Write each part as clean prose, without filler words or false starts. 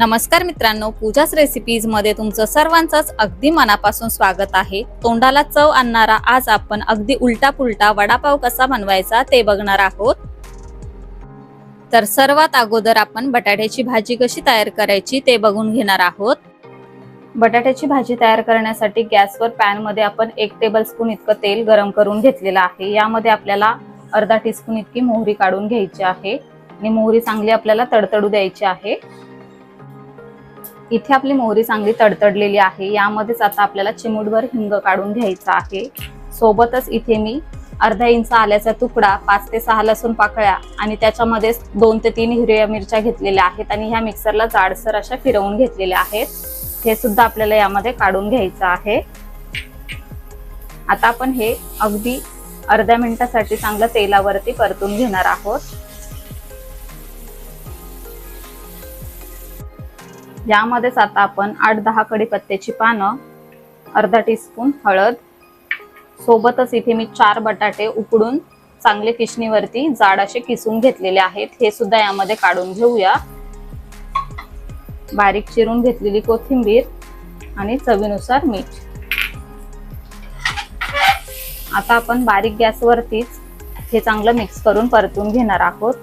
नमस्कार मित्रांनो, पूजाच रेसिपीज मध्ये तुमचं सर्वांचंच अगदी मनापासून स्वागत आहे। तोंडाला चव आणणारा आज आपण अगदी उलटा पुलटा वडापाव कसा बनवायचा ते बघणार आहोत। तर सर्वात अगोदर आपण बटाट्याची भाजी कशी तयार करायची ते बघून घेणार आहोत। बटाट्याची भाजी तयार करण्यासाठी गॅसवर पॅन मध्ये आपण 1 टेबलस्पून इतकं तेल गरम करून घेतलेलं आहे। यामध्ये आपल्याला अर्धा टीस्पून इतकी मोहरी काढून घ्यायची आहे आणि मोहरी चांगली आपल्याला तडतडू द्यायची आहे। इथे आपली मोहरी चांगली तडतडलेली आहे। यामध्येच आता आपल्याला चिमूटभर हिंग काढून घ्यायचा आहे। सोबतच इथे मी अर्धा इंच आल्याचा तुकडा, 5 ते 6 लसूण पाकळ्या आणि त्याच्यामध्ये 2 ते 3 हिरव्या मिरच्या घेतलेल्या आहेत आणि ह्या मिक्सरला जाडसर अशा फिरवून घेतलेल्या आहेत। हे सुद्धा आपल्याला यामध्ये काढून घ्यायचं आहे। आता आपण हे अगदी अर्ध्या मिनिटासाठी चांगलं तेलावरती परतून घेणार आहोत। यामध्येच आता आपण 8-10 कढीपत्त्याची पानं, अर्धा टीस्पून हळद, सोबतच इथे मी 4 बटाटे उकडून चांगले किसणीवरती जाड असे किसून घेतलेले आहेत। हे सुद्धा यामध्ये काढून घेऊया। बारीक चिरून घेतलेली कोथिंबीर आणि चवीनुसार मीठ। आता आपण बारीक गॅसवरतीच हे चांगलं मिक्स करून परतून घेणार आहोत।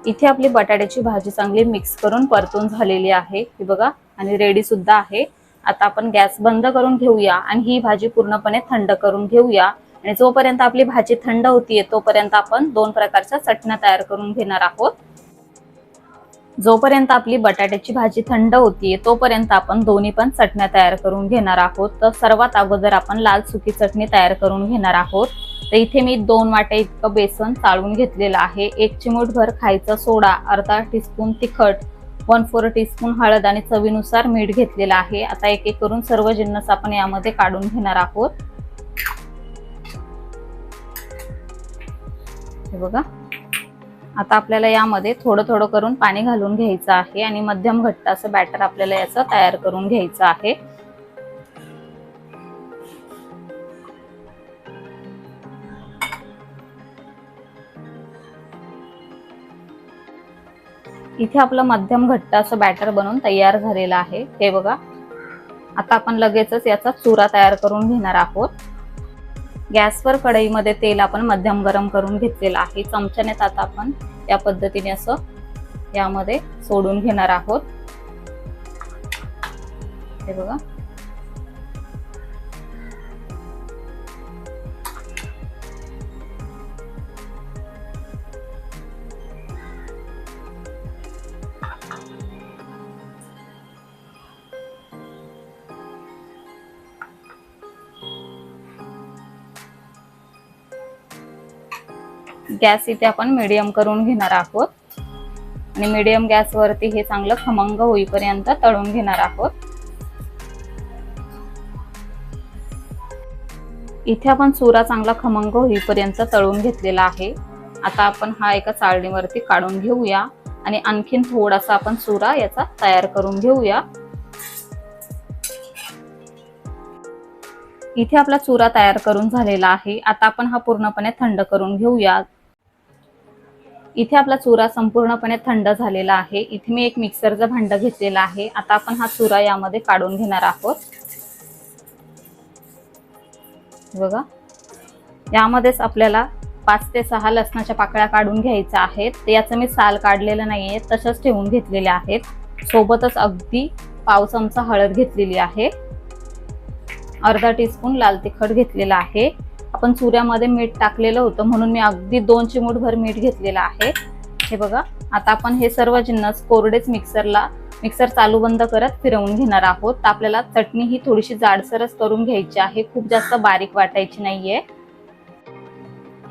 इथे आपली बटाट्याची भाजी चांगली मिक्स करून परतून झालेली आहे, हे बघा, आणि रेडी सुद्धा आहे। आता आपण गॅस बंद करून घेऊया आणि ही भाजी पूर्णपणे थंड करून घेऊया। आणि जोपर्यंत आपली भाजी थंड होतीये तोपर्यंत आपण 2 प्रकारच्या चटण्या तयार करून घेणार आहोत। जोपर्यंत आपली बटाट्याची भाजी थंड होतीये तोपर्यंत आपण दोन्ही पण चटण्या तयार करून घेणार आहोत। तर सर्वात अगोदर आपण लाल सुकी चटणी तयार करून घेणार आहोत। तर इथे मी 2 वाट्या इतकं बेसन चाळून घेतलेलं आहे। 1 चिमूटभर खायचा सोडा, अर्धा टीस्पून तिखट, 1/4 टीस्पून हळद आणि चवीनुसार मीठ घेतलेलं आहे। आता एक एक करून सर्व जिन्नस आपण यामध्ये काढून घेणार आहोत। हे बघा, आता आपल्याला यामध्ये थोडं थोडं करून पाणी घालून घ्यायचं आहे आणि मध्यम घट्ट असं बॅटर आपल्याला याचं तयार करून घ्यायचं आहे। इथे आपलं मध्यम घट्ट असं बॅटर बनवून तयार झालेलं आहे, हे बघा। आता आपण लगेचच याचा चुरा तयार करून घेणार आहोत। गॅसवर कढईमध्ये तेल आपण मध्यम गरम करून घेतलेलं आहे। चमच्याने आता आपण या पद्धतीने असं यामध्ये सोडून घेणार आहोत, हे बघा। गॅस इथे आपण मीडियम करून घेणार आहोत आणि मीडियम गॅसवरती हे चांगलं खमंग होईपर्यंत तळून घेणार आहोत। इथे आपण चुरा चांगला खमंग होईपर्यंत तळून घेतलेला आहे। आता आपण हा एका चाळणीवरती काढून घेऊया आणि आणखीन थोडासा आपण चुरा याचा तयार करून घेऊया। इथे आपला चुरा तयार करून झालेला आहे। आता आपण हा पूर्णपणे थंड करून घेऊया। इथे आपला चुरा संपूर्णपणे थंड झालेला आहे। इथे मी एक मिक्सरचं भांडं घेतलेलं आहे। आता आपण हा चुरा यामध्ये काढून घेणार आहोत, बघा। यामध्येच आपल्याला 5 ते 6 लसणाच्या पाकळ्या काढून घ्यायच्या आहेत। याचं मी साल काढलेलं नाहीये, तसंच ठेवून घेतलेले आहेत। सोबतच अगदी पाव चमचा हळद घेतलेली आहे, अर्धा टीस्पून लाल तिखट घेतलेला आहे। आपण चुऱ्यामध्ये मीठ टाकलेलं होतं म्हणून मी अगदी 2 चिमूटभर मीठ घेतलेलं आहे, हे बघा। आता आपण हे सर्व जिन्नस कोरडेच मिक्सर चालू बंद करत फिरवून घेणार आहोत। तर आपल्याला चटणी ही थोडीशी जाडसरच करून घ्यायची आहे, खूप जास्त बारीक वाटायची नाहीये,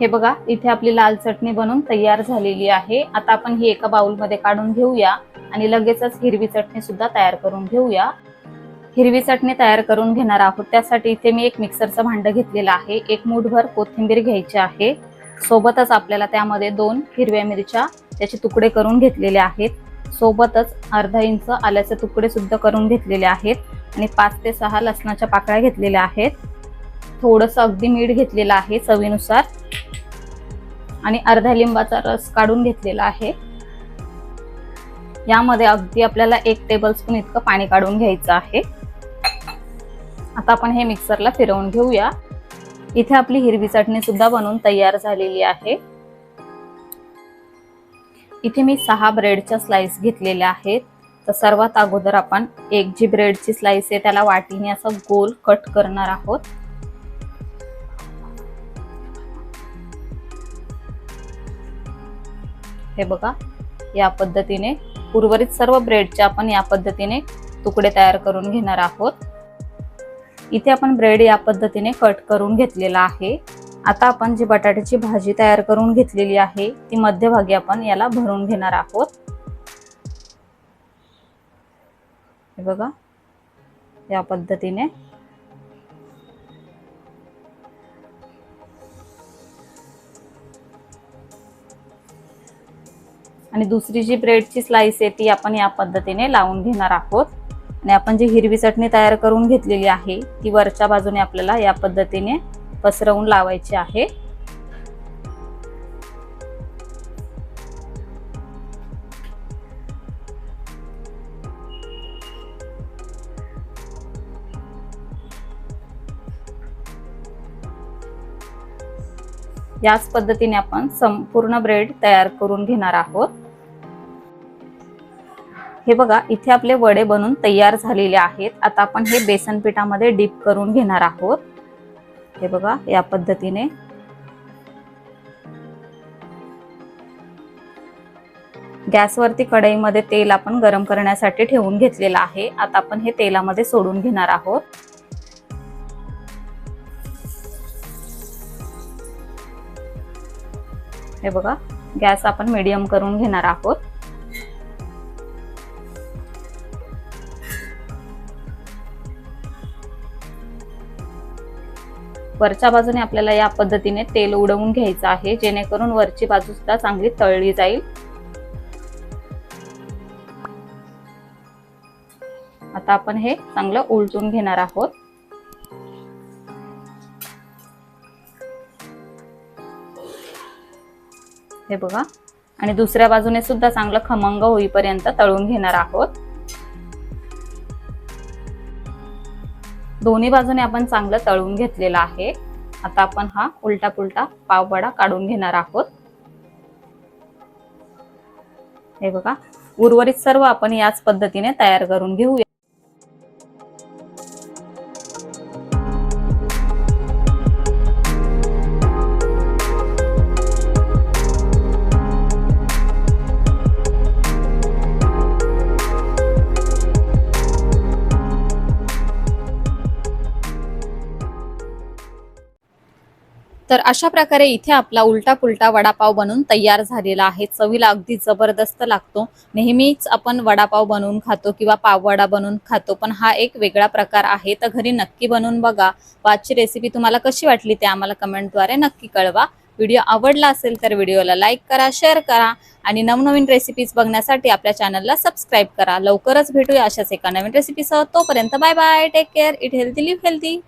हे बघा। इथे आपली लाल चटणी बनवून तयार झालेली आहे। आता आपण ही एका बाउलमध्ये काढून घेऊया आणि लगेचच हिरवी चटणी सुद्धा तयार करून घेऊया। हिरवी चटणी तयार करून घेणार आहोत, त्यासाठी इथे मी एक मिक्सरचं भांडं घेतलेलं आहे। 1 मूठभर कोथिंबीर घ्यायची आहे। सोबतच आपल्याला त्यामध्ये 2 हिरव्या मिरच्या त्याचे तुकडे करून घेतलेले आहेत। सोबतच अर्धा इंच आल्याचे तुकडे सुद्धा करून घेतलेले आहेत आणि 5 ते 6 लसणाच्या पाकळ्या घेतलेल्या आहेत। थोडंसं अगदी मीठ घेतलेलं आहे चवीनुसार आणि अर्धा लिंबाचा रस काढून घेतलेला आहे। यामध्ये अगदी आपल्याला 1 टेबलस्पून इतकं पाणी काढून घ्यायचं आहे। आता आपण हे मिक्सरला फिरवून घेऊया। इथे आपली हिरवी चटणी सुद्धा बनवून तयार झालेली आहे। इथे मी 6 ब्रेडच्या स्लाइस घेतलेल्या आहेत। तर सर्वात अगोदर आपण एक जी ब्रेडची स्लाइस आहे त्याला वाटीने असं गोल कट करणार आहोत। हे बघा, या पद्धतीने उर्वरित सर्व ब्रेडचे आपण या पद्धतीने तुकडे तयार करून घेणार आहोत। इथे आपण ब्रेड या पद्धतीने कट करून घेतलेला आहे। आता आपण जी बटाट्याची भाजी तयार करून घेतलेली आहे ती मध्यभागी आपण याला भरून घेणार आहोत। हे बघा, या पद्धतीने आणि दुसरी जी ब्रेडची स्लाइस आहे ती आपण या पद्धतीने लावून घेणार आहोत। आणि आपण जी हिरवी चटणी तयार करून घेतलेली आहे ती वरच्या बाजूने आपल्याला या पद्धतीने पसरवून लावायची आहे। याच पद्धतीने आपण संपूर्ण ब्रेड तयार करून घेणार आहोत। हे बघा, इथे आपले वडे बनून तयार झालेले आहेत। आता आपण हे बेसन पिठामध्ये डीप करून घेणार आहोत। हे बघा, या पद्धतीने गॅसवरती कढईमध्ये तेल आपण गरम करण्यासाठी ठेवून घेतलेलं आहे। आता आपण हे तेलामध्ये सोडून घेणार आहोत। हे बघा, गॅस आपण मीडियम करून घेणार आहोत। वरच्या बाजूने आपल्याला या पद्धतीने तेल उडवून घ्यायचं आहे, जेणेकरून वरची बाजू सुद्धा चांगली तळली जाईल। आता आपण हे चांगलं उलटून घेणार आहोत। हे बघा, आणि दुसऱ्या बाजूने सुद्धा चांगलं खमंग होईपर्यंत तळून घेणार आहोत। दोन्ही बाजूने आपण चांगलं तळून घेतलेलं आहे। आता आपण हा उलटा पुलटा पाववडा काढून घेणार आहोत। हे बघा, उर्वरित सर्व आपण याच पद्धतीने तयार करून घेऊया। तर अशा प्रकारे इथे आपला उलटा पुलटा वडापाव बनून तयार झालेला आहे। चवीला अगदी जबरदस्त लागतो। नेहमीच आपण वडापाव बनवून खातो किंवा पाववडा बनवून खातो, पण हा एक वेगळा प्रकार आहे। तर घरी नक्की बनवून बघा। आजची रेसिपी तुम्हाला कशी वाटली ते आम्हाला कमेंटद्वारे नक्की कळवा। व्हिडिओ आवडला असेल तर व्हिडिओला लाईक करा, शेअर करा आणि नवनवीन रेसिपीज बघण्यासाठी आपल्या चॅनलला सबस्क्राईब करा। लवकरच भेटूया अशाच एका नवीन रेसिपीसह। तोपर्यंत bye bye, take care, eat healthy live healthy.